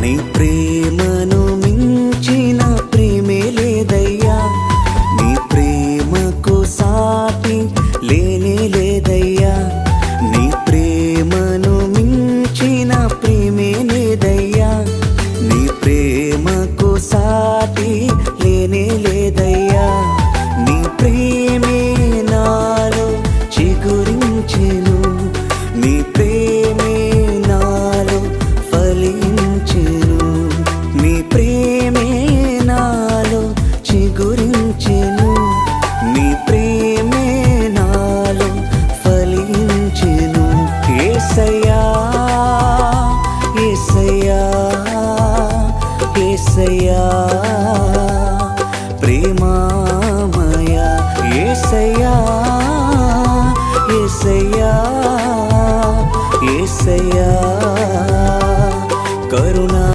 నీ ప్రేమను మించిన ప్రేమే లేదయ్యా, నీ ప్రేమకు సాటి లేనే లేదయ్యా, నీ ప్రేమను మించిన ప్రేమే లేదయ్యా, నీ ప్రేమకు సాటి లేనే లేదయ్యా, నీ ప్రేమే నాలో చిగురించెను, నీ ప్రేమే నాలో ఫలించెను, నీ ప్రేమే నాలో చిగురించెను, నీ ప్రేమే నాలో ఫలించెను. యేసయ్యా యేసయ్యా యేసయ్యా ప్రేమామయ, యేసయ్యా యేసయ్యా యేసయ్యా